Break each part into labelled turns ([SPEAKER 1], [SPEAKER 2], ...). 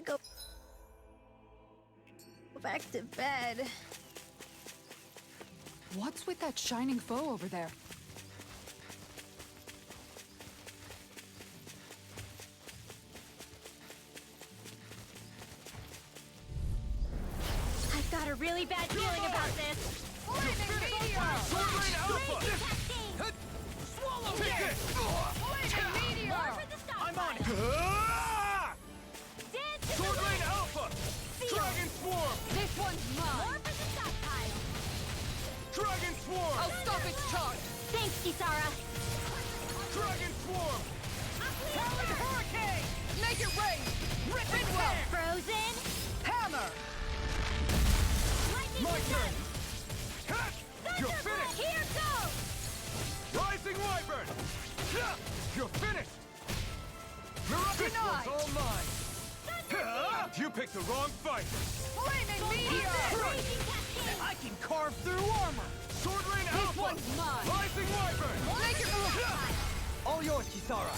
[SPEAKER 1] gotta go back to bed.
[SPEAKER 2] What's with that shining foe over there?
[SPEAKER 1] I've got a really bad feeling about this.
[SPEAKER 3] Flaming meteor!
[SPEAKER 4] Sword Rain Alpha!
[SPEAKER 3] Swallow
[SPEAKER 4] Take
[SPEAKER 3] it!
[SPEAKER 4] this!
[SPEAKER 3] Flaming meteor!
[SPEAKER 1] More for the stockpile.
[SPEAKER 4] I'm on it! Ah!
[SPEAKER 1] Dance in the
[SPEAKER 4] Sword Rain
[SPEAKER 1] wind.
[SPEAKER 4] Alpha! Dragon Swarm!
[SPEAKER 3] This one's
[SPEAKER 1] More
[SPEAKER 3] mine!
[SPEAKER 1] for the stockpile.
[SPEAKER 4] Dragon Swarm!
[SPEAKER 3] I'll stop its charge!
[SPEAKER 1] Thanks, Kisara.
[SPEAKER 4] Dragon Swarm!
[SPEAKER 3] Talon Hurricane! Make it rain! Rip it well!
[SPEAKER 1] Frozen.
[SPEAKER 3] Hammer!
[SPEAKER 1] Lightning
[SPEAKER 4] My turn!
[SPEAKER 1] strike.
[SPEAKER 4] Ha! You're
[SPEAKER 1] Thunderbolt.
[SPEAKER 4] finished!
[SPEAKER 1] Here goes.
[SPEAKER 4] Rising Wyvern! Ha! You're finished! This
[SPEAKER 3] Denied.
[SPEAKER 4] one's all mine! Ha! You picked the wrong fight!
[SPEAKER 3] Flaming meteor!
[SPEAKER 1] Raging cascade.
[SPEAKER 3] I can carve through armor!
[SPEAKER 4] Sword Rain
[SPEAKER 3] This
[SPEAKER 4] Alpha!
[SPEAKER 3] one's mine!
[SPEAKER 4] Rising Wyvern!
[SPEAKER 3] Make it move!
[SPEAKER 5] All yours, Kisara.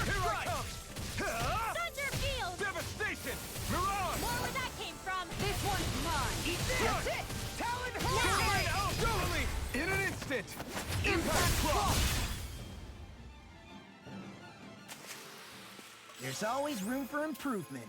[SPEAKER 4] Here I come! Ha!
[SPEAKER 1] Thunder field.
[SPEAKER 4] Devastation! Mirage!
[SPEAKER 1] More where that came from.
[SPEAKER 3] This one's mine!
[SPEAKER 4] Eat this!
[SPEAKER 3] That's it! Talon
[SPEAKER 4] Sword Rain
[SPEAKER 3] Hurricane!
[SPEAKER 4] Alpha! Dueling! In an instant! Impact Cross!
[SPEAKER 5] There's always room for improvement.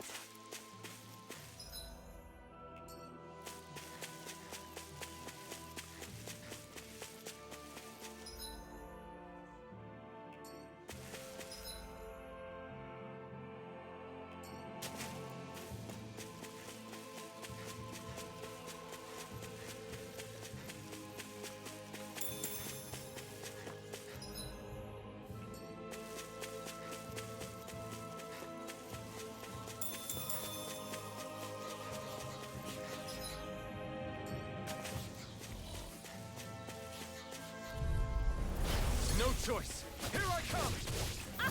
[SPEAKER 4] No choice! Here I come!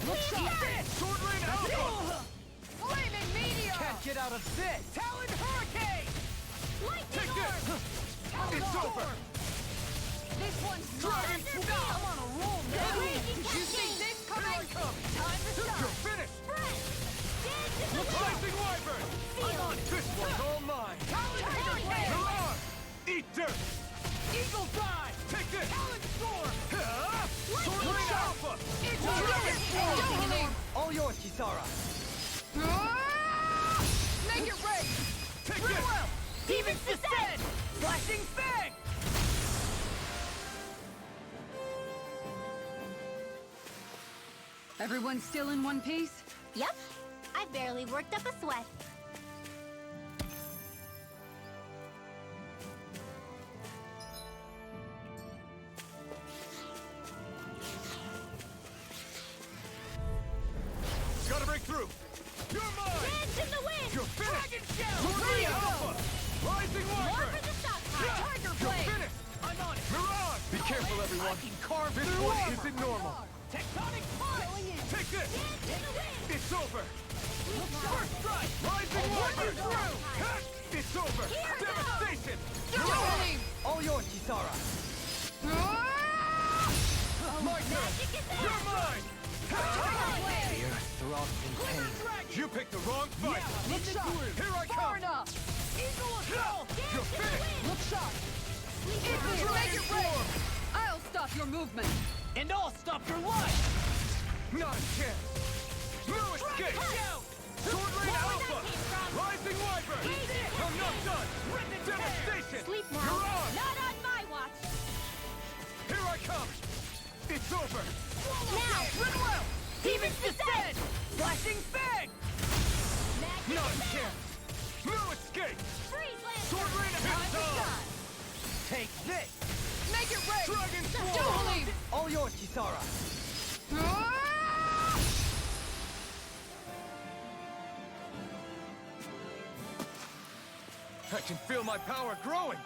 [SPEAKER 3] Look shot!
[SPEAKER 4] Sword Rain Alpha!
[SPEAKER 3] Flaming meteor!
[SPEAKER 5] Can't get out of this.
[SPEAKER 3] Talon Hurricane!
[SPEAKER 1] Lightning
[SPEAKER 4] Take
[SPEAKER 1] orb.
[SPEAKER 4] this!
[SPEAKER 3] Talon
[SPEAKER 4] It's
[SPEAKER 3] Storm!
[SPEAKER 4] over!
[SPEAKER 3] This one's
[SPEAKER 4] Dragon
[SPEAKER 3] mine!
[SPEAKER 4] Swarm!
[SPEAKER 3] I'm on a roll now!
[SPEAKER 1] Raging
[SPEAKER 3] Did you see
[SPEAKER 1] cascade.
[SPEAKER 3] this
[SPEAKER 4] Here I
[SPEAKER 3] coming?
[SPEAKER 4] come!
[SPEAKER 3] Time to
[SPEAKER 4] You're
[SPEAKER 3] shine!
[SPEAKER 4] finished!
[SPEAKER 1] Spread. Dance in the wind.
[SPEAKER 4] Rising Wyvern!
[SPEAKER 1] Field.
[SPEAKER 4] This one's all mine!
[SPEAKER 3] Talon Hurricane!
[SPEAKER 4] Mirage! Eat dirt!
[SPEAKER 3] Eagle Dive!
[SPEAKER 4] Take this!
[SPEAKER 3] Talon Storm!
[SPEAKER 4] Ha! Sword
[SPEAKER 1] Lightning
[SPEAKER 4] Rain
[SPEAKER 1] shot.
[SPEAKER 4] Alpha!
[SPEAKER 3] It's
[SPEAKER 4] Dragon Swarm!
[SPEAKER 3] Dueling!
[SPEAKER 5] All yours, Kisara.
[SPEAKER 3] Make it rain!
[SPEAKER 4] Take
[SPEAKER 3] Real
[SPEAKER 4] this!
[SPEAKER 3] well! Demons descend! Flashing Fang!
[SPEAKER 2] Everyone still in one piece?
[SPEAKER 1] Yep. I barely worked up a sweat.
[SPEAKER 4] Gotta break through! You're mine!
[SPEAKER 1] Dance in the wind.
[SPEAKER 4] You're finished!
[SPEAKER 3] Dragon Shell!
[SPEAKER 4] Sword Rain
[SPEAKER 3] Real!
[SPEAKER 4] Alpha! Rising
[SPEAKER 1] More
[SPEAKER 4] Wyvern!
[SPEAKER 1] for the stockpile.
[SPEAKER 3] Tiger
[SPEAKER 4] You're
[SPEAKER 3] Blade!
[SPEAKER 4] finished!
[SPEAKER 3] I'm on it!
[SPEAKER 4] Mirage! Be careful, everyone!
[SPEAKER 3] I can carve
[SPEAKER 4] This
[SPEAKER 3] through
[SPEAKER 4] one
[SPEAKER 3] armor!
[SPEAKER 4] isn't normal!
[SPEAKER 3] Tectonic punch!
[SPEAKER 4] Take this!
[SPEAKER 1] Dance in the wind.
[SPEAKER 4] It's over!
[SPEAKER 3] First strike!
[SPEAKER 4] Rising
[SPEAKER 3] I'll run you
[SPEAKER 4] Wyvern!
[SPEAKER 3] through!
[SPEAKER 4] Ha! It's over!
[SPEAKER 1] Here goes.
[SPEAKER 4] Devastation!
[SPEAKER 3] Dueling!
[SPEAKER 5] All yours, Kisara.
[SPEAKER 4] My turn!
[SPEAKER 1] Magic is there.
[SPEAKER 4] You're mine!
[SPEAKER 3] Tiger Blade!
[SPEAKER 5] The earth throbs in pain.
[SPEAKER 3] Dragon!
[SPEAKER 4] You picked the wrong fight!
[SPEAKER 3] Look sharp!
[SPEAKER 4] Here I
[SPEAKER 3] Far
[SPEAKER 4] come!
[SPEAKER 3] enough! Eagle Assault!
[SPEAKER 4] You're
[SPEAKER 1] Dance in the
[SPEAKER 4] finished!
[SPEAKER 1] wind.
[SPEAKER 3] Look sharp!
[SPEAKER 4] Dragon
[SPEAKER 3] Make it rain!
[SPEAKER 4] Swarm!
[SPEAKER 2] I'll stop your movement!
[SPEAKER 3] And I'll stop your life!
[SPEAKER 4] Not a chance! No escape!
[SPEAKER 3] Shout!
[SPEAKER 4] Sword Rain
[SPEAKER 1] More where
[SPEAKER 4] Alpha!
[SPEAKER 1] that came from.
[SPEAKER 4] Rising Wyvern!
[SPEAKER 1] Raging
[SPEAKER 4] I'm not done!
[SPEAKER 3] Rip and
[SPEAKER 4] Devastation!
[SPEAKER 1] Sleep now.
[SPEAKER 4] Mirage!
[SPEAKER 1] Not on my watch.
[SPEAKER 4] Here I come! It's over!
[SPEAKER 1] Now.
[SPEAKER 3] Run well! Demons descend! Flashing Fang!
[SPEAKER 1] Magic
[SPEAKER 4] Not a
[SPEAKER 1] is there.
[SPEAKER 4] chance! No escape!
[SPEAKER 1] Freeze lantern.
[SPEAKER 4] Sword Rain
[SPEAKER 3] Time to
[SPEAKER 4] Alpha!
[SPEAKER 3] shine!
[SPEAKER 5] Take this.
[SPEAKER 3] Make it rain!
[SPEAKER 4] Dragon Swarm!
[SPEAKER 3] Dueling!
[SPEAKER 5] All yours, Kisara.
[SPEAKER 4] I can feel my power growing!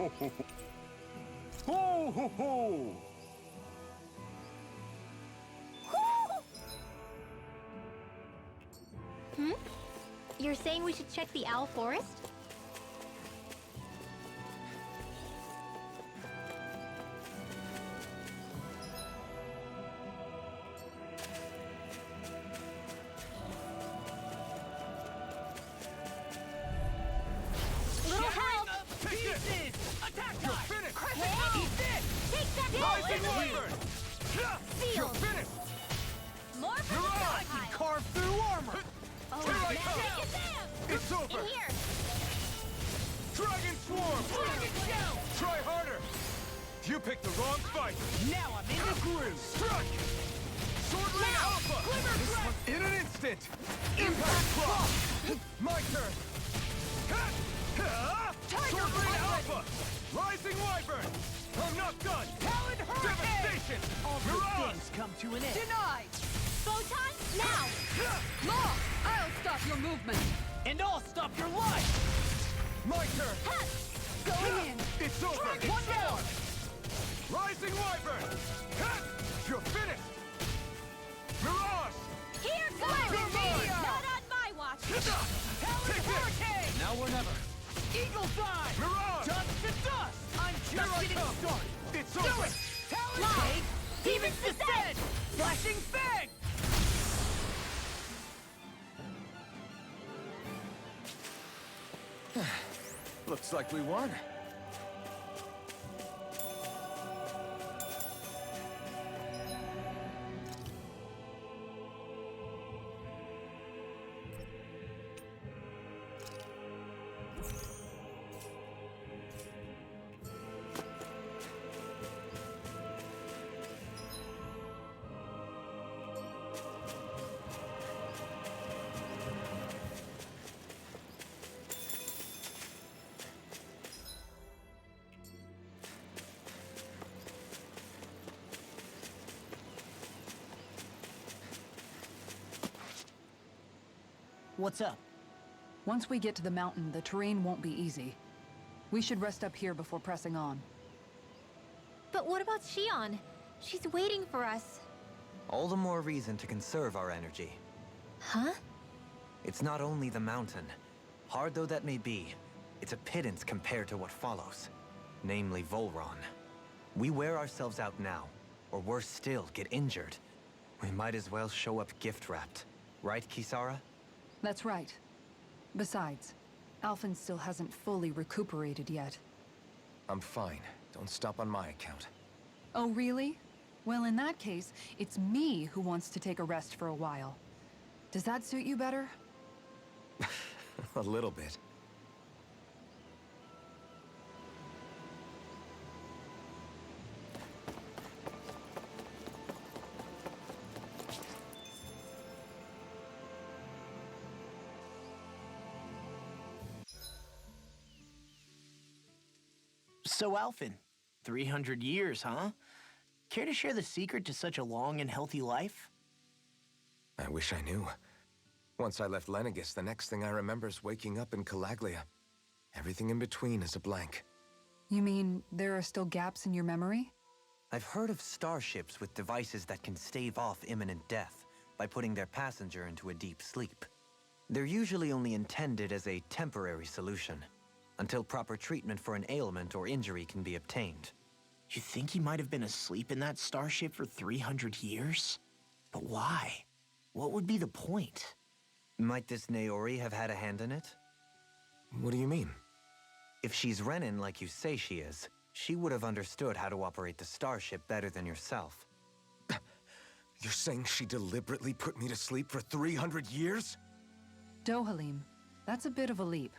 [SPEAKER 4] Ho, ho, ho!
[SPEAKER 1] You're saying we should check the owl forest? Little help!
[SPEAKER 3] Pieces! Attack
[SPEAKER 4] You're
[SPEAKER 3] time!
[SPEAKER 4] finished!
[SPEAKER 3] Crescent, eat this!
[SPEAKER 1] Take that
[SPEAKER 4] Rising
[SPEAKER 1] down!
[SPEAKER 4] Wyvern! You're
[SPEAKER 1] Sealed.
[SPEAKER 4] finished!
[SPEAKER 1] More for
[SPEAKER 4] You're
[SPEAKER 1] the
[SPEAKER 4] on!
[SPEAKER 1] stockpile.
[SPEAKER 5] Carve through armor!
[SPEAKER 1] Oh,
[SPEAKER 4] Here I
[SPEAKER 1] now
[SPEAKER 4] come.
[SPEAKER 1] take it down!
[SPEAKER 4] It's over!
[SPEAKER 1] In here!
[SPEAKER 4] Dragon Swarm!
[SPEAKER 3] Dragon Shell!
[SPEAKER 4] Try harder! You picked the wrong fight!
[SPEAKER 3] Now I'm in the groove!
[SPEAKER 4] Strike! Sword Ring
[SPEAKER 1] Now!
[SPEAKER 4] Alpha!
[SPEAKER 3] Glimmer Breath!
[SPEAKER 4] In an instant! Impact Claw! My turn!
[SPEAKER 3] Tiger
[SPEAKER 4] Sword Ring
[SPEAKER 3] Punch!
[SPEAKER 4] Alpha! Rising Wyvern! I'm not done!
[SPEAKER 3] Talon Hurricane!
[SPEAKER 4] Devastation!
[SPEAKER 5] All
[SPEAKER 4] You're
[SPEAKER 5] good
[SPEAKER 4] on!
[SPEAKER 5] things come to an end.
[SPEAKER 3] Denied!
[SPEAKER 1] Photon, now!
[SPEAKER 2] Law! I'll stop your movement.
[SPEAKER 5] And I'll stop your life!
[SPEAKER 4] My turn!
[SPEAKER 2] Going in.
[SPEAKER 4] It's over!
[SPEAKER 3] Dragon
[SPEAKER 4] One
[SPEAKER 3] Shell!
[SPEAKER 4] more! Rising Wyvern! You're finished! Mirage!
[SPEAKER 1] Here goes!
[SPEAKER 4] You're mine!
[SPEAKER 1] Not on my watch!
[SPEAKER 3] Talon
[SPEAKER 4] Take this!
[SPEAKER 3] Hurricane!
[SPEAKER 5] Now or never.
[SPEAKER 3] Eagle's Eye!
[SPEAKER 4] Mirage!
[SPEAKER 3] Dust to dust! I'm
[SPEAKER 4] Here
[SPEAKER 3] just
[SPEAKER 4] I
[SPEAKER 3] getting
[SPEAKER 4] come!
[SPEAKER 3] started!
[SPEAKER 4] It's
[SPEAKER 3] Do
[SPEAKER 4] over!
[SPEAKER 3] it! Talon
[SPEAKER 1] Law!
[SPEAKER 3] Take!
[SPEAKER 1] Demon's Descent!
[SPEAKER 3] Flashing Fang!
[SPEAKER 4] Looks like we won.
[SPEAKER 5] What's up?
[SPEAKER 2] Once we get to the mountain, the terrain won't be easy. We should rest up here before pressing on.
[SPEAKER 1] But what about Shionne? She's waiting for us.
[SPEAKER 6] All the more reason to conserve our energy.
[SPEAKER 1] Huh?
[SPEAKER 6] It's not only the mountain. Hard though that may be, it's a pittance compared to what follows. Namely Volron. We wear ourselves out now, or worse still, get injured. We might as well show up gift-wrapped. Right, Kisara?
[SPEAKER 2] That's right. Besides, Alphen still hasn't fully recuperated yet.
[SPEAKER 4] I'm fine. Don't stop on my account.
[SPEAKER 2] Oh, really? Well, in that case, it's me who wants to take a rest for a while. Does that suit you better?
[SPEAKER 4] A little bit.
[SPEAKER 7] So, Alphen, 300 years, huh? Care to share the secret to such a long and healthy life?
[SPEAKER 8] I wish I knew. Once I left Lenegis, the next thing I remember is waking up in Calaglia. Everything in between is a blank.
[SPEAKER 2] You mean there are still gaps in your memory?
[SPEAKER 6] I've heard of starships with devices that can stave off imminent death by putting their passenger into a deep sleep. They're usually only intended as a temporary solution, until proper treatment for an ailment or injury can be obtained.
[SPEAKER 7] You think he might have been asleep in that starship for 300 years? But why? What would be the point?
[SPEAKER 6] Might this Naori have had a hand in it?
[SPEAKER 8] What do you mean?
[SPEAKER 6] If she's Renin like you say she is, she would have understood how to operate the starship better than yourself.
[SPEAKER 8] You're saying she deliberately put me to sleep for 300 years?
[SPEAKER 2] Dohalim, that's a bit of a leap.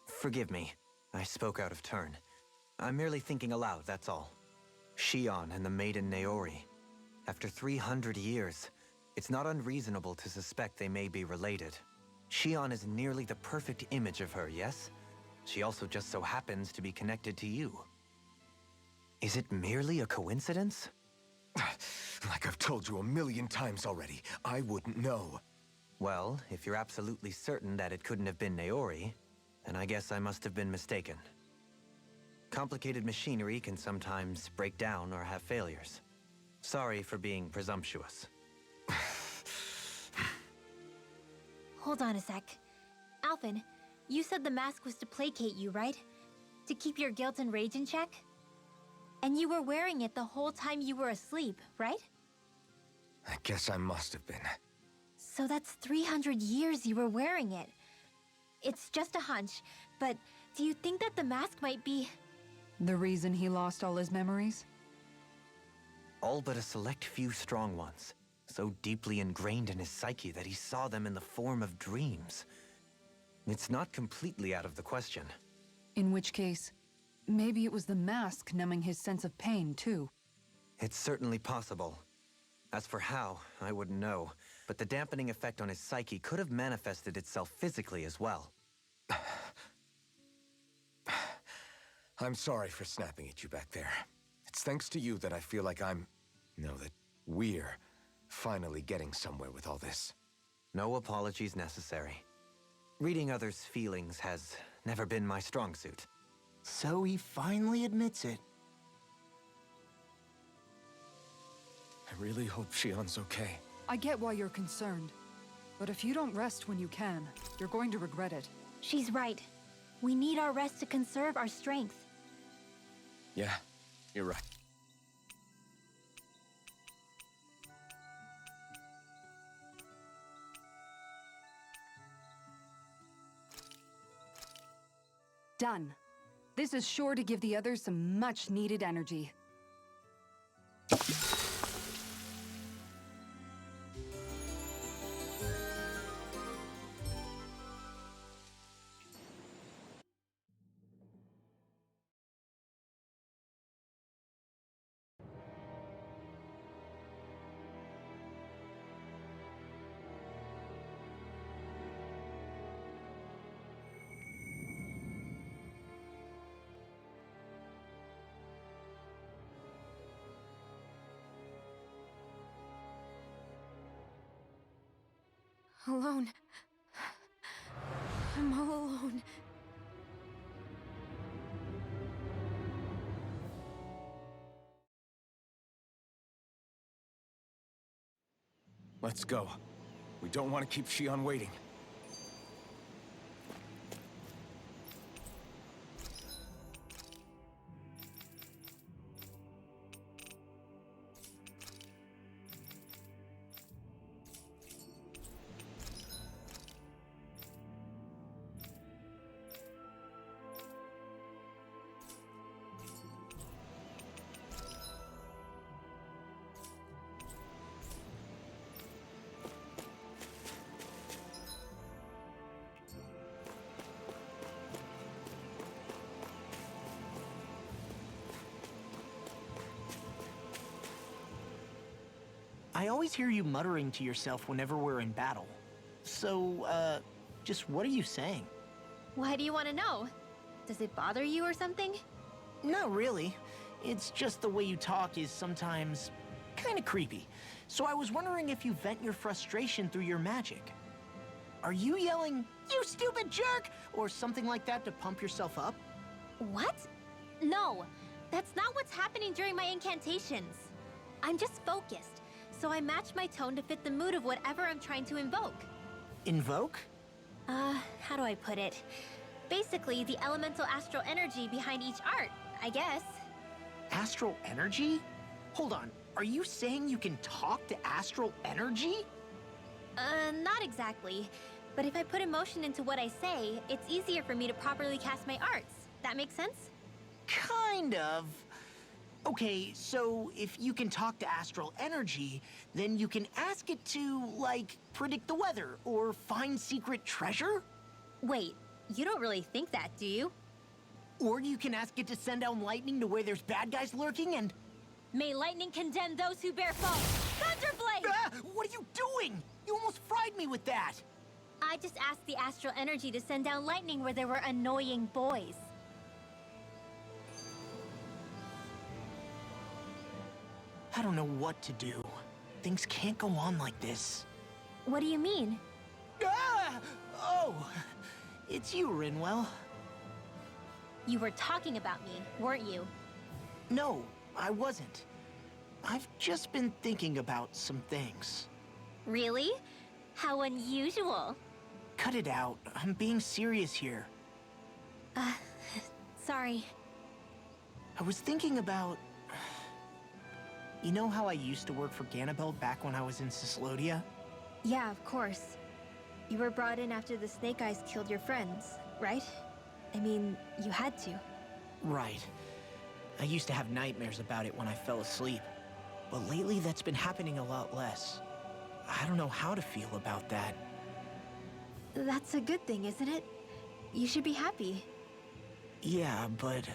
[SPEAKER 6] Forgive me. I spoke out of turn. I'm merely thinking aloud, that's all. Shionne and the maiden Naori. After 300 years, it's not unreasonable to suspect they may be related. Shionne is nearly the perfect image of her, yes? She also just so happens to be connected to you. Is it merely a coincidence?
[SPEAKER 8] Like I've told you 1,000,000 times already, I wouldn't know.
[SPEAKER 6] Well, if you're absolutely certain that it couldn't have been Naori, then I guess I must have been mistaken. Complicated machinery can sometimes break down or have failures. Sorry for being presumptuous.
[SPEAKER 1] Hold on a sec. Alphen, you said the mask was to placate you, right? To keep your guilt and rage in check? And you were wearing it the whole time you were asleep, right?
[SPEAKER 8] I guess I must have been.
[SPEAKER 1] So that's 300 years you were wearing it. It's just a hunch, but do you think that the mask might be...
[SPEAKER 2] The reason he lost all his memories?
[SPEAKER 6] All but a select few strong ones, so deeply ingrained in his psyche that he saw them in the form of dreams. It's not completely out of the question.
[SPEAKER 2] In which case, maybe it was the mask numbing his sense of pain, too.
[SPEAKER 6] It's certainly possible. As for how, I wouldn't know, but the dampening effect on his psyche could have manifested itself physically as well.
[SPEAKER 8] I'm sorry for snapping at you back there. It's thanks to you that I feel like that we're finally getting somewhere with all this.
[SPEAKER 6] No apologies necessary. Reading others' feelings has never been my strong suit.
[SPEAKER 7] So he finally admits it.
[SPEAKER 8] I really hope Shionne's okay.
[SPEAKER 2] I get why you're concerned. But if you don't rest when you can, you're going to regret it.
[SPEAKER 1] She's right. We need our rest to conserve our strength.
[SPEAKER 8] Yeah, you're right.
[SPEAKER 2] Done. This is sure to give the others some much-needed energy.
[SPEAKER 1] Alone. I'm all alone.
[SPEAKER 8] Let's go. We don't want to keep Shionne waiting.
[SPEAKER 7] I always hear you muttering to yourself whenever we're in battle. So, just what are you saying?
[SPEAKER 1] Why do you want to know? Does it bother you or something?
[SPEAKER 7] Not really. It's just the way you talk is sometimes kind of creepy. So I was wondering if you vent your frustration through your magic. Are you yelling, "You stupid jerk," or something like that to pump yourself up?
[SPEAKER 1] What? No, that's not what's happening during my incantations. I'm just focused, so I match my tone to fit the mood of whatever I'm trying to invoke.
[SPEAKER 7] Invoke?
[SPEAKER 1] How do I put it? Basically, the elemental astral energy behind each art, I guess.
[SPEAKER 7] Astral energy? Hold on, are you saying you can talk to astral energy?
[SPEAKER 1] Not exactly. But if I put emotion into what I say, it's easier for me to properly cast my arts. That makes sense?
[SPEAKER 7] Kind of. Okay, so if you can talk to astral energy, then you can ask it to, like, predict the weather or find secret treasure?
[SPEAKER 1] Wait, you don't really think that, do you?
[SPEAKER 7] Or you can ask it to send down lightning to where there's bad guys lurking and...
[SPEAKER 1] May lightning condemn those who bear false! Thunderblade!
[SPEAKER 7] Ah! What are you doing? You almost fried me with that!
[SPEAKER 1] I just asked the astral energy to send down lightning where there were annoying boys.
[SPEAKER 7] I don't know what to do. Things can't go on like this.
[SPEAKER 1] What do you mean?
[SPEAKER 7] Ah! Oh! It's you, Rinwell.
[SPEAKER 1] You were talking about me, weren't you?
[SPEAKER 7] No, I wasn't. I've just been thinking about some things.
[SPEAKER 1] Really? How unusual.
[SPEAKER 7] Cut it out. I'm being serious here.
[SPEAKER 1] Sorry.
[SPEAKER 7] I was thinking about... You know how I used to work for Ganabel back when I was in Cyslodia?
[SPEAKER 1] Yeah, of course. You were brought in after the Snake Eyes killed your friends, right? I mean, you had to.
[SPEAKER 7] Right. I used to have nightmares about it when I fell asleep. But lately that's been happening a lot less. I don't know how to feel about that.
[SPEAKER 1] That's a good thing, isn't it? You should be happy.
[SPEAKER 7] Yeah, but...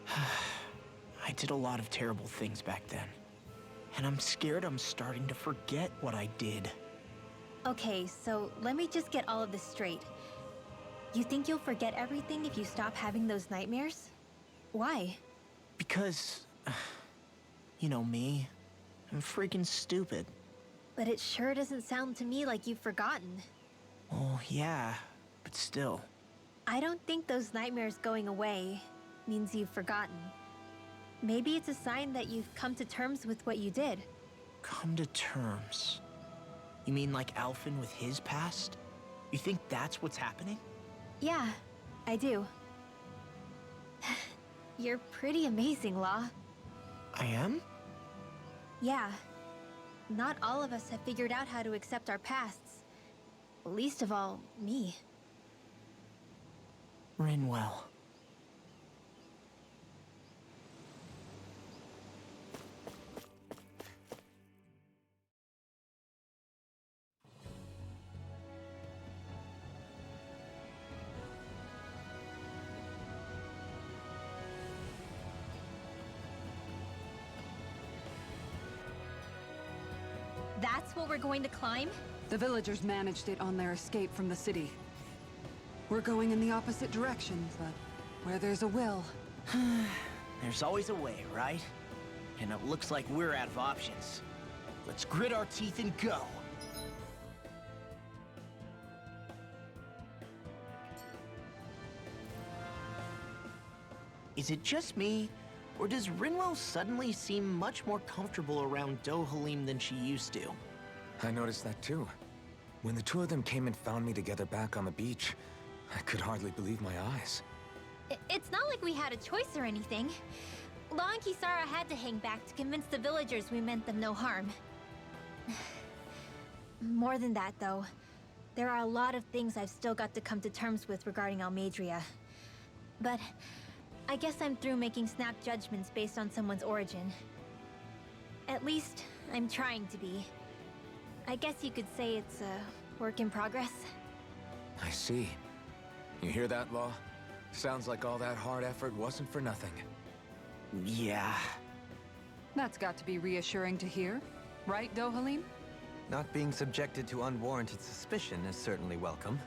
[SPEAKER 7] I did a lot of terrible things back then. And I'm scared I'm starting to forget what I did.
[SPEAKER 1] Okay, so let me just get all of this straight. You think you'll forget everything if you stop having those nightmares? Why?
[SPEAKER 7] Because... You know me. I'm freaking stupid.
[SPEAKER 1] But it sure doesn't sound to me like you've forgotten.
[SPEAKER 7] Oh, yeah. But still.
[SPEAKER 1] I don't think those nightmares going away means you've forgotten. Maybe it's a sign that you've come to terms with what you did.
[SPEAKER 7] Come to terms? You mean like Alphen with his past? You think that's what's happening?
[SPEAKER 1] Yeah, I do. You're pretty amazing, Law.
[SPEAKER 7] I am?
[SPEAKER 1] Yeah. Not all of us have figured out how to accept our pasts. Least of all, me.
[SPEAKER 7] Rinwell.
[SPEAKER 1] That's what we're going to climb?
[SPEAKER 2] The villagers managed it on their escape from the city. We're going in the opposite direction, but where there's a will...
[SPEAKER 7] There's always a way, right? And it looks like we're out of options. Let's grit our teeth and go. Is it just me, or does Rinwell suddenly seem much more comfortable around Dohalim than she used to?
[SPEAKER 8] I noticed that too. When the two of them came and found me together back on the beach, I could hardly believe my eyes.
[SPEAKER 1] It's not like we had a choice or anything. Law and Kisara had to hang back to convince the villagers we meant them no harm. More than that, though. There are a lot of things I've still got to come to terms with regarding Almeidrea. But I guess I'm through making snap judgments based on someone's origin. At least, I'm trying to be. I guess you could say it's a work in progress.
[SPEAKER 8] I see. You hear that, Law? Sounds like all that hard effort wasn't for nothing.
[SPEAKER 7] Yeah.
[SPEAKER 2] That's got to be reassuring to hear. Right, Dohalim?
[SPEAKER 6] Not being subjected to unwarranted suspicion is certainly welcome.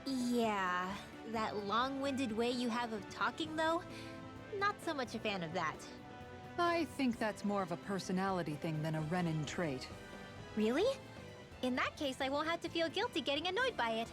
[SPEAKER 1] Yeah, that long-winded way you have of talking, though? Not so much a fan of that.
[SPEAKER 2] I think that's more of a personality thing than a Renin trait.
[SPEAKER 1] Really? In that case, I won't have to feel guilty getting annoyed by it.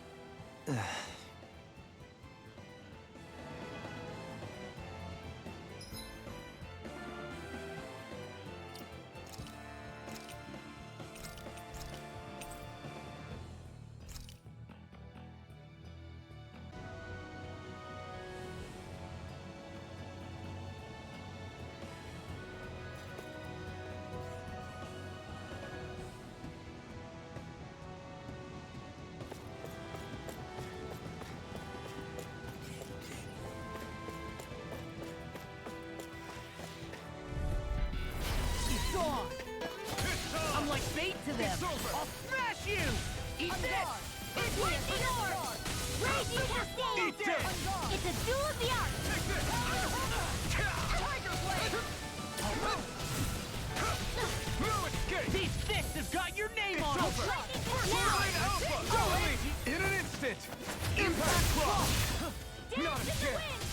[SPEAKER 3] Gone! I'm like bait to them! I'll smash you! Eat this!
[SPEAKER 1] It's with the orb! Raging Cascade!
[SPEAKER 4] Eat this!
[SPEAKER 1] It's a duel of the arts!
[SPEAKER 3] Tiger Blade!
[SPEAKER 4] No escape!
[SPEAKER 3] These fists have got your name on them!
[SPEAKER 4] Line Alpha! Go in an instant! Impact Claw! Not a chance!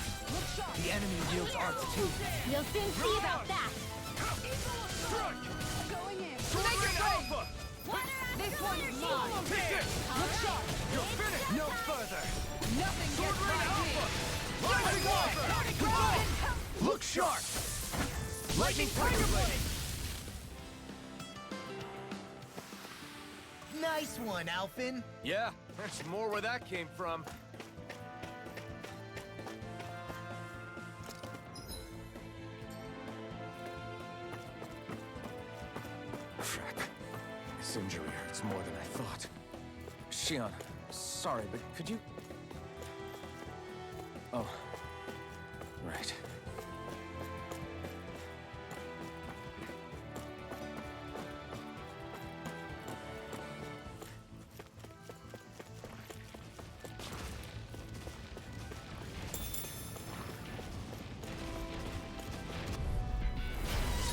[SPEAKER 7] The enemy wields arts too.
[SPEAKER 1] You'll soon see about that!
[SPEAKER 4] Strike!
[SPEAKER 2] Going in!
[SPEAKER 4] Line Alpha!
[SPEAKER 3] This one's mine!
[SPEAKER 4] Take this!
[SPEAKER 3] Look sharp!
[SPEAKER 4] You're finished! No further!
[SPEAKER 3] Nothing gets
[SPEAKER 4] Sword Rain
[SPEAKER 3] by me!
[SPEAKER 4] Alpha! Look sharp! Lightning Tiger Blade!
[SPEAKER 7] Nice one, Alphen.
[SPEAKER 4] Yeah, there's more where that came from.
[SPEAKER 8] Crap. This injury hurts more than I thought. Shionne, sorry, but could you... Oh. Right.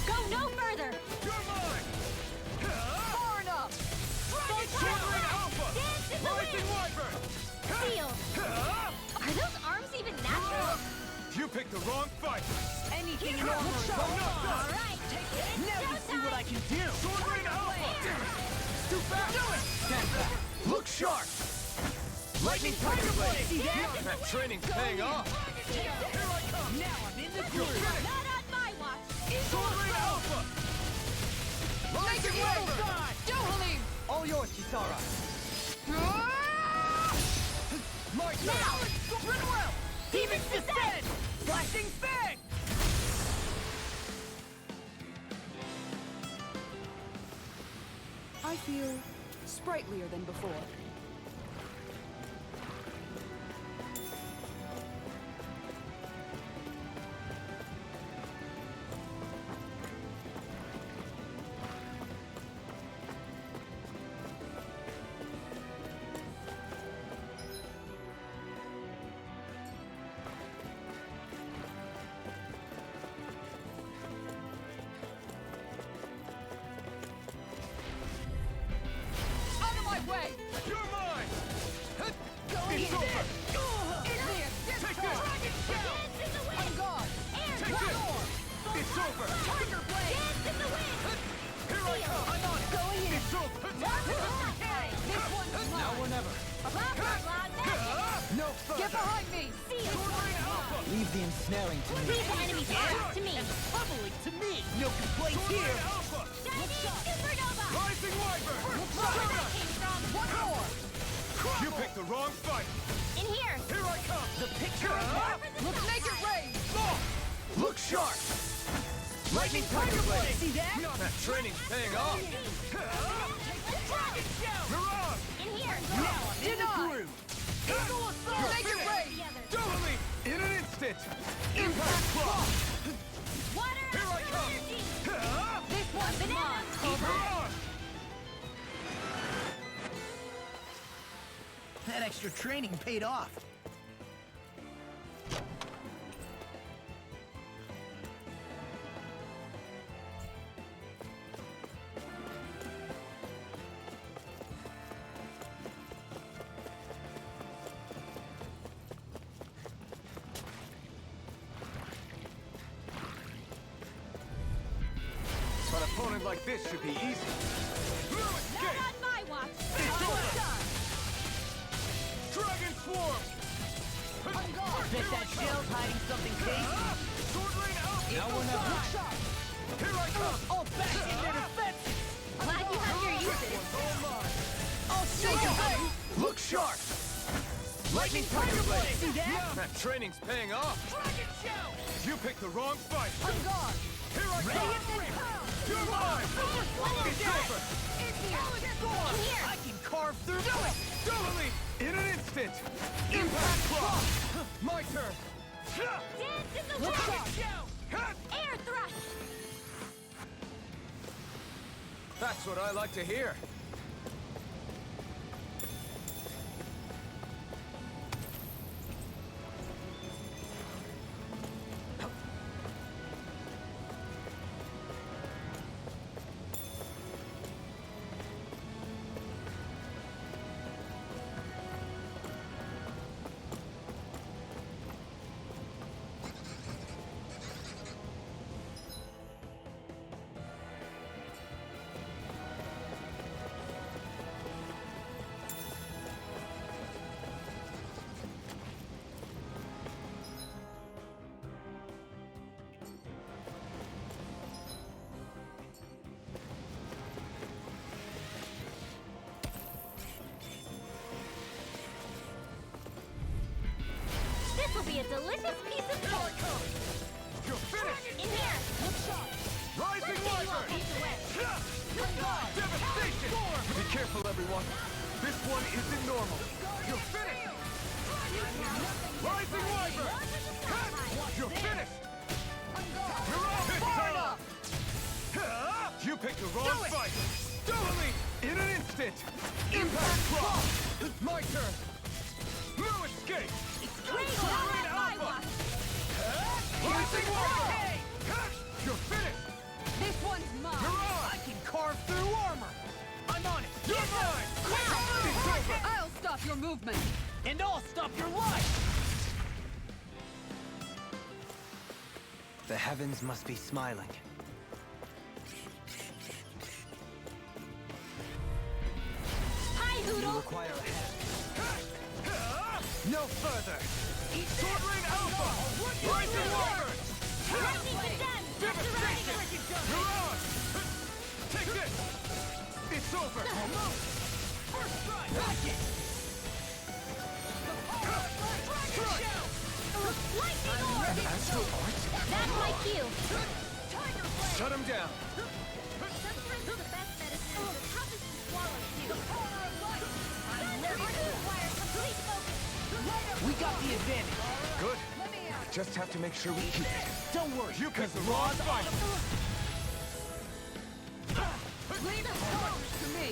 [SPEAKER 1] Go no further!
[SPEAKER 4] You're mine!
[SPEAKER 3] Far enough!
[SPEAKER 4] Soaring Alpha!
[SPEAKER 1] Dance in the
[SPEAKER 4] Rising
[SPEAKER 1] wind!
[SPEAKER 4] Wyvern!
[SPEAKER 1] Shield! Are those arms even natural?
[SPEAKER 4] You picked the wrong fight!
[SPEAKER 3] Anything in armor is
[SPEAKER 1] All right!
[SPEAKER 5] Now you see what I can do!
[SPEAKER 4] Soaring Alpha! Too fast!
[SPEAKER 3] Do it!
[SPEAKER 4] Stand back! Look sharp! Lightning Tiger Blade!
[SPEAKER 3] See that?
[SPEAKER 4] That training's paying off!
[SPEAKER 5] Here I come! Now I'm in the groove!
[SPEAKER 1] Not on my watch!
[SPEAKER 4] Soaring Alpha!
[SPEAKER 3] Make it way! Go, Halim!
[SPEAKER 5] All yours, Kisara!
[SPEAKER 4] My turn!
[SPEAKER 3] Now! Run well!
[SPEAKER 5] Demons descend! Flashing fang!
[SPEAKER 2] I feel sprightlier than before.
[SPEAKER 3] Out of my way!
[SPEAKER 4] You're mine!
[SPEAKER 3] Go
[SPEAKER 4] It's over!
[SPEAKER 3] It's here!
[SPEAKER 4] Take
[SPEAKER 3] Dragon
[SPEAKER 4] this!
[SPEAKER 3] Shell!
[SPEAKER 1] Dance in the wind!
[SPEAKER 3] I'm gone!
[SPEAKER 1] Air
[SPEAKER 4] Take
[SPEAKER 1] thrust!
[SPEAKER 4] this! It's over!
[SPEAKER 3] Tiger Blade!
[SPEAKER 1] Dance in the wind!
[SPEAKER 4] Here I come!
[SPEAKER 3] I'm on it! Going in!
[SPEAKER 4] It's over!
[SPEAKER 3] This one's mine!
[SPEAKER 5] Now or never!
[SPEAKER 1] Blah, blah, blah, magic!
[SPEAKER 5] No further!
[SPEAKER 3] Get behind me!
[SPEAKER 1] See this one!
[SPEAKER 5] Leave the ensnaring to me.
[SPEAKER 1] Leave the enemy's arms to me!
[SPEAKER 5] Pummeling to me! No complaints
[SPEAKER 4] Soaring
[SPEAKER 5] here!
[SPEAKER 4] Alpha!
[SPEAKER 1] Shining supernova!
[SPEAKER 4] Rising Wyvern!
[SPEAKER 1] Where that came from?
[SPEAKER 3] One more!
[SPEAKER 4] You picked the wrong fight!
[SPEAKER 1] In here!
[SPEAKER 4] Here I come!
[SPEAKER 5] The picture is up!
[SPEAKER 3] Let's make it rain!
[SPEAKER 4] Look sharp! Lightning Tiger Blade!
[SPEAKER 5] See that?
[SPEAKER 4] That training's paying off!
[SPEAKER 1] Dragon shell!
[SPEAKER 4] Mirage!
[SPEAKER 1] In here!
[SPEAKER 5] Now I'm in the
[SPEAKER 3] Deny.
[SPEAKER 5] groove!
[SPEAKER 3] Eagle Assault! Make it rain!
[SPEAKER 1] Together!
[SPEAKER 4] Doubly! In an instant! Impact Claw!
[SPEAKER 1] Water
[SPEAKER 4] Here I
[SPEAKER 1] astral
[SPEAKER 4] come!
[SPEAKER 1] energy!
[SPEAKER 3] This one's mine!
[SPEAKER 4] Mirage!
[SPEAKER 7] That extra training paid off.
[SPEAKER 4] An opponent like this should be easy. No escape!
[SPEAKER 1] Not on my watch!
[SPEAKER 4] It's over! Dragon Swarm!
[SPEAKER 3] I'm gone!
[SPEAKER 5] Bet that shell's hiding something tasty.
[SPEAKER 4] Sword Rain Alpha!
[SPEAKER 5] Now or never!
[SPEAKER 3] Look sharp!
[SPEAKER 4] Here I come!
[SPEAKER 5] All back in their defenses!
[SPEAKER 1] Glad you have your uses.
[SPEAKER 4] All mine!
[SPEAKER 5] I'll shake
[SPEAKER 3] Go
[SPEAKER 5] it!
[SPEAKER 3] away!
[SPEAKER 4] Look sharp! Lightning Tiger Blade!
[SPEAKER 5] See that?
[SPEAKER 4] That training's paying off!
[SPEAKER 3] Dragon Shell!
[SPEAKER 4] You picked the wrong fight!
[SPEAKER 3] I'm gone!
[SPEAKER 4] Here I come! You're mine! It's over!
[SPEAKER 3] It's here! Storm!
[SPEAKER 1] In here!
[SPEAKER 5] I can carve through
[SPEAKER 4] Doubly! In an instant! Impact Claw! My turn!
[SPEAKER 1] Dance in the
[SPEAKER 3] Look
[SPEAKER 1] wind!
[SPEAKER 3] sharp!
[SPEAKER 1] Air thrust!
[SPEAKER 4] That's what I like to hear.
[SPEAKER 1] be a delicious piece of cake.
[SPEAKER 4] You're finished!
[SPEAKER 1] In here!
[SPEAKER 4] Rising
[SPEAKER 1] Let's get you all
[SPEAKER 4] Wyvern!
[SPEAKER 1] tucked away.
[SPEAKER 4] Devastation! Be careful, everyone. This one isn't normal. You're finished! Rising Wyvern! You're finished! You're all You picked the wrong fight! Totally! In an instant! Impact Claw! My turn! No escape!
[SPEAKER 1] Great job at my one.
[SPEAKER 4] Rising Wyvern! You're finished!
[SPEAKER 5] This one's mine.
[SPEAKER 4] You're on!
[SPEAKER 5] I can carve through armor. I'm on it.
[SPEAKER 4] You're mine! It's over!
[SPEAKER 5] I'll stop your movement. And I'll stop your life.
[SPEAKER 6] The heavens must be smiling.
[SPEAKER 1] Hi,
[SPEAKER 6] You
[SPEAKER 1] Hoodle.
[SPEAKER 6] require a hand.
[SPEAKER 4] No further! Sword Ring Alpha! Rising Wyvern!
[SPEAKER 1] Lightning condemned.
[SPEAKER 4] Devastation! You're on! Take this! It's over!
[SPEAKER 5] First strike. Watch it.
[SPEAKER 1] Lightning orb.
[SPEAKER 6] Astral Arts?
[SPEAKER 1] That's my cue.
[SPEAKER 4] Shut him down!
[SPEAKER 1] Sometimes the best medicine is the toughest to swallow, too. Require complete focus.
[SPEAKER 5] We got the advantage.
[SPEAKER 4] Good. Just have to make sure we keep it.
[SPEAKER 5] Don't worry.
[SPEAKER 4] You picked the wrong fight!
[SPEAKER 5] Leave the charge to me.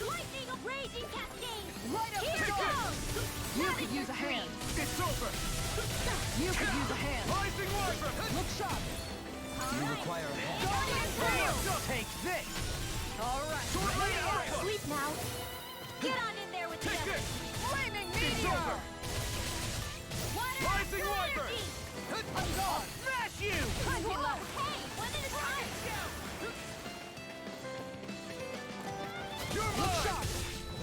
[SPEAKER 1] Lightning raging cascade.
[SPEAKER 5] Right up
[SPEAKER 1] Here
[SPEAKER 5] the door.
[SPEAKER 1] goes.
[SPEAKER 5] You could use a hand.
[SPEAKER 4] It's over!
[SPEAKER 5] You could use a hand.
[SPEAKER 4] Rising Wyvern!
[SPEAKER 5] Look sharp.
[SPEAKER 6] You require a hand.
[SPEAKER 5] Guardian Tail. Take this. All right.
[SPEAKER 4] Sword Ring Alpha!
[SPEAKER 1] Sleep now. Get on in there with the
[SPEAKER 4] Take
[SPEAKER 1] others.
[SPEAKER 4] this!
[SPEAKER 5] Flaming
[SPEAKER 4] It's
[SPEAKER 5] meteor.
[SPEAKER 4] over!
[SPEAKER 1] Water
[SPEAKER 4] Rising
[SPEAKER 1] astral
[SPEAKER 4] Wyvern!
[SPEAKER 1] energy.
[SPEAKER 5] I'm gone. Smash you.
[SPEAKER 1] Whoa, hey, one at a time.
[SPEAKER 4] You're
[SPEAKER 5] Look
[SPEAKER 4] mine!
[SPEAKER 5] sharp.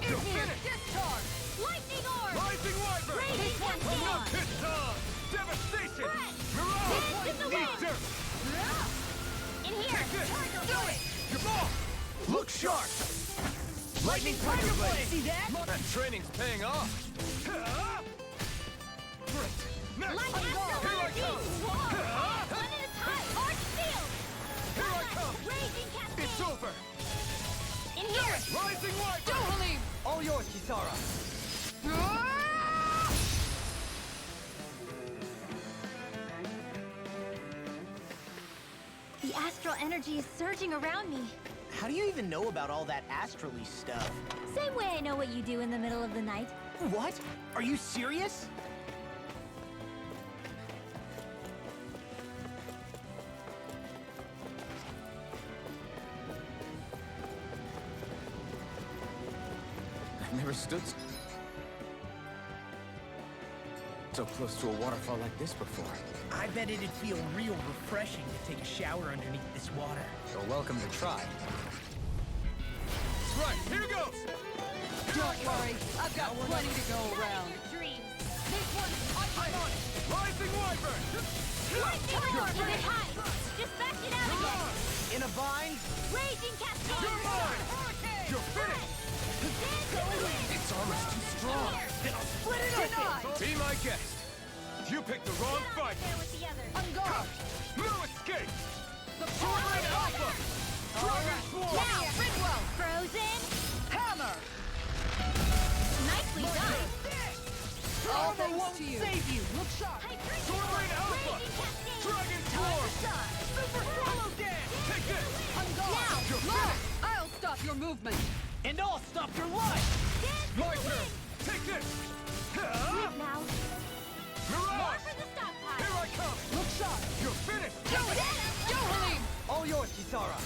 [SPEAKER 4] You're
[SPEAKER 5] In here.
[SPEAKER 4] finished!
[SPEAKER 5] Discharge.
[SPEAKER 1] Lightning orb.
[SPEAKER 4] Rising Wyvern!
[SPEAKER 1] Raging cascade.
[SPEAKER 4] It's on! Devastation!
[SPEAKER 1] Spread.
[SPEAKER 4] Mirage!
[SPEAKER 1] Dance in the
[SPEAKER 4] Eat
[SPEAKER 1] wind.
[SPEAKER 4] dirt!
[SPEAKER 1] In here.
[SPEAKER 4] Take this!
[SPEAKER 5] Do it.
[SPEAKER 4] You're off! Look sharp! Lightning
[SPEAKER 5] Tiger
[SPEAKER 4] Blade!
[SPEAKER 5] Blade. See that?
[SPEAKER 4] That training's paying off! Great! Next!
[SPEAKER 1] Light
[SPEAKER 4] Here
[SPEAKER 1] astral
[SPEAKER 4] I
[SPEAKER 1] energy.
[SPEAKER 4] come!
[SPEAKER 1] Whoa. One at a time. Arch field.
[SPEAKER 4] Here I come!
[SPEAKER 1] Raging cascade.
[SPEAKER 4] It's over!
[SPEAKER 1] In here.
[SPEAKER 4] Rising Wyvern!
[SPEAKER 5] Dohalim.
[SPEAKER 6] All yours, Kisara.
[SPEAKER 1] The astral energy is surging around me.
[SPEAKER 7] How do you even know about all that astrally stuff?
[SPEAKER 1] Same way I know what you do in the middle of the night.
[SPEAKER 7] What? Are you serious?
[SPEAKER 8] I've never stood so close to a waterfall like this before.
[SPEAKER 7] I bet it'd feel real refreshing to take a shower underneath this water.
[SPEAKER 6] You're welcome to try.
[SPEAKER 4] Right, here goes!
[SPEAKER 5] Don't worry. I've got plenty to go around.
[SPEAKER 1] Your dreams.
[SPEAKER 5] This one's
[SPEAKER 4] I'm on it! Rising Wyvern!
[SPEAKER 1] Lightning orb. Keep it high. Just back it out
[SPEAKER 4] You're
[SPEAKER 1] again.
[SPEAKER 4] on!
[SPEAKER 7] In a bind?
[SPEAKER 1] Raging cascade.
[SPEAKER 4] You're mine! You're finished!
[SPEAKER 1] Dance in the wind.
[SPEAKER 8] Its armor's too strong.
[SPEAKER 4] Then I'll split
[SPEAKER 5] it up!
[SPEAKER 4] Be my guest! You picked the wrong
[SPEAKER 1] Get on
[SPEAKER 4] fight!
[SPEAKER 1] in there with the others.
[SPEAKER 5] I'm gone.
[SPEAKER 4] No escape!
[SPEAKER 5] The
[SPEAKER 4] Sword Ring Alpha! Dragon Swarm!
[SPEAKER 1] Now,
[SPEAKER 5] Ridwell.
[SPEAKER 1] Frozen.
[SPEAKER 5] Hammer.
[SPEAKER 1] Nicely done.
[SPEAKER 5] All
[SPEAKER 2] thanks
[SPEAKER 5] won't
[SPEAKER 2] to you.
[SPEAKER 5] save you. Look sharp.
[SPEAKER 1] Hydration.
[SPEAKER 4] Sword Ring Alpha!
[SPEAKER 1] Raging cascade.
[SPEAKER 4] Dragon
[SPEAKER 5] Time
[SPEAKER 4] Swarm!
[SPEAKER 5] to shine.
[SPEAKER 4] Super Swallow Dance! Take this!
[SPEAKER 5] I'm gone.
[SPEAKER 1] Now,
[SPEAKER 4] You're
[SPEAKER 5] Look.
[SPEAKER 4] finished!
[SPEAKER 5] I'll stop your movement. And I'll stop your life.
[SPEAKER 1] Dance in
[SPEAKER 4] My
[SPEAKER 1] the
[SPEAKER 4] turn!
[SPEAKER 1] wind.
[SPEAKER 4] Take this!
[SPEAKER 1] Sleep now. More
[SPEAKER 4] Mirage!
[SPEAKER 1] for the stockpile.
[SPEAKER 4] Here I come!
[SPEAKER 5] Look sharp.
[SPEAKER 4] You're finished!
[SPEAKER 5] Dohalim.
[SPEAKER 6] All yours, Kisara.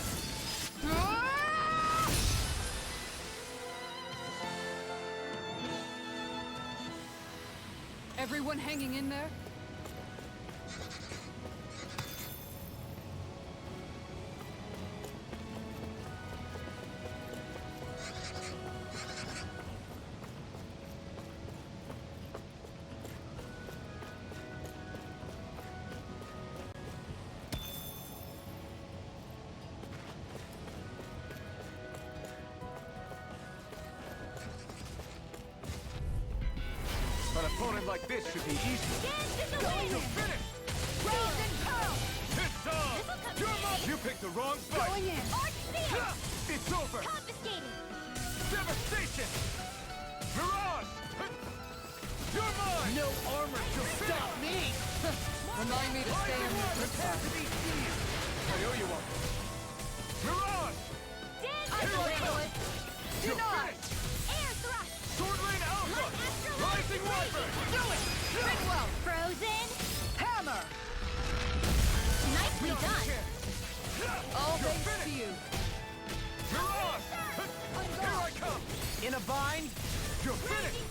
[SPEAKER 2] Everyone hanging in there?
[SPEAKER 4] But a opponent like this should be easy.
[SPEAKER 5] Going in.
[SPEAKER 4] Finish!
[SPEAKER 5] Round and pound.
[SPEAKER 4] It's on! You're mine! You picked the wrong fight!
[SPEAKER 5] Going in.
[SPEAKER 4] It's over!
[SPEAKER 1] Confiscated!
[SPEAKER 4] Devastation! Mirage! You're mine!
[SPEAKER 3] No armor can stop me!
[SPEAKER 5] Remind me to stay on your good
[SPEAKER 3] Prepare
[SPEAKER 5] side.
[SPEAKER 3] to be seized!
[SPEAKER 4] I owe you one. Mirage!
[SPEAKER 5] I will handle it. Do
[SPEAKER 4] You're
[SPEAKER 5] not.
[SPEAKER 4] finished!
[SPEAKER 1] Air thrust!
[SPEAKER 4] Sword Rain Alpha!
[SPEAKER 1] Light Astral
[SPEAKER 4] Rising Wyvern!
[SPEAKER 5] Do it. Bidwell.
[SPEAKER 1] Frozen!
[SPEAKER 5] Hammer.
[SPEAKER 1] Nicely done!
[SPEAKER 5] All
[SPEAKER 4] You're
[SPEAKER 5] thanks to
[SPEAKER 4] finished.
[SPEAKER 5] you.
[SPEAKER 4] Mirage! Here I come!
[SPEAKER 3] In a bind?
[SPEAKER 4] You're finished!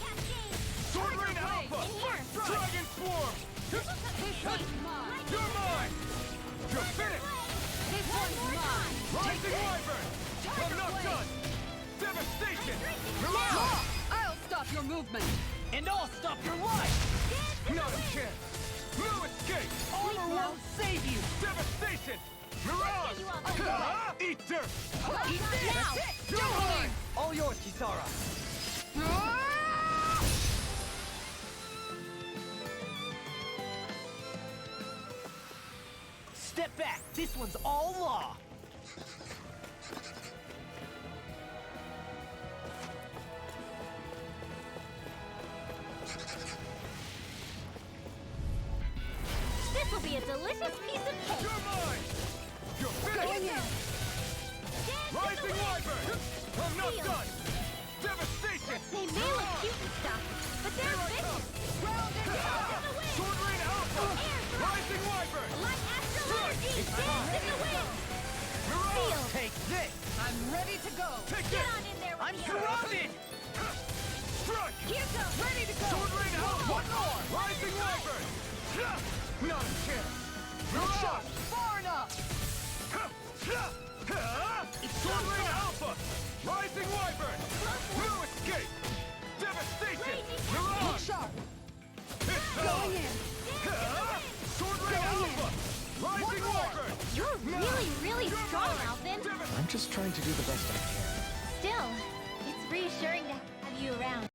[SPEAKER 4] Sword Rain Alpha!
[SPEAKER 1] In here!
[SPEAKER 4] Dragon Swarm!
[SPEAKER 5] This one's mine.
[SPEAKER 4] You're mine! You're finished!
[SPEAKER 5] This one's mine.
[SPEAKER 4] Rising Wyvern! I'm not
[SPEAKER 5] blade.
[SPEAKER 4] done! Devastation!
[SPEAKER 5] Law,
[SPEAKER 4] Mirage!
[SPEAKER 5] I'll stop your movement.
[SPEAKER 3] And I'll stop your life!
[SPEAKER 4] Not a chance! No escape!
[SPEAKER 3] Armor won't save you!
[SPEAKER 4] Devastation! Mirage!
[SPEAKER 1] you off the
[SPEAKER 4] Ah! Eat dirt!
[SPEAKER 5] Eat this.
[SPEAKER 1] Now.
[SPEAKER 4] You're mine!
[SPEAKER 3] All yours, Kisara! Step back! This one's all law!
[SPEAKER 1] This will be a delicious piece of cake!
[SPEAKER 4] You're mine! You're
[SPEAKER 5] Going
[SPEAKER 4] finished!
[SPEAKER 5] in.
[SPEAKER 4] Rising Wyvern! I'm not
[SPEAKER 1] Shield.
[SPEAKER 4] done! Devastation!
[SPEAKER 1] They may look cute and stuff, but they're vicious!
[SPEAKER 5] Round and pound.
[SPEAKER 1] In the wind!
[SPEAKER 4] Sword Rain Alpha!
[SPEAKER 1] Air thrust!
[SPEAKER 4] Rising Wyvern!
[SPEAKER 1] Light Astral Energy!
[SPEAKER 4] It's
[SPEAKER 1] Dance in the wind!
[SPEAKER 4] Mirage!
[SPEAKER 1] Shield!
[SPEAKER 3] Take this!
[SPEAKER 5] I'm ready to go.
[SPEAKER 4] Take
[SPEAKER 1] Get
[SPEAKER 4] this!
[SPEAKER 1] on in there with
[SPEAKER 3] I'm
[SPEAKER 1] me!
[SPEAKER 3] surrounded!
[SPEAKER 4] Strike!
[SPEAKER 1] Here goes!
[SPEAKER 5] Ready to go.
[SPEAKER 4] Sword Rain Alpha!
[SPEAKER 5] One more.
[SPEAKER 4] Rising Wyvern! Not a chance!
[SPEAKER 5] Shot.
[SPEAKER 4] Mirage!
[SPEAKER 5] Far enough.
[SPEAKER 4] It's Sword Rain Alpha! Rising Wyvern! No escape! Devastation!
[SPEAKER 5] Look
[SPEAKER 4] Mirage!
[SPEAKER 5] sharp.
[SPEAKER 4] It's
[SPEAKER 5] Going
[SPEAKER 4] on!
[SPEAKER 5] in.
[SPEAKER 4] Sword Rain Alpha! Rising
[SPEAKER 5] more.
[SPEAKER 4] Wyvern!
[SPEAKER 1] You're really, really
[SPEAKER 4] You're
[SPEAKER 1] strong,
[SPEAKER 4] mine.
[SPEAKER 1] Alvin!
[SPEAKER 8] I'm just trying to do the best I can.
[SPEAKER 1] Still, it's reassuring to have you around.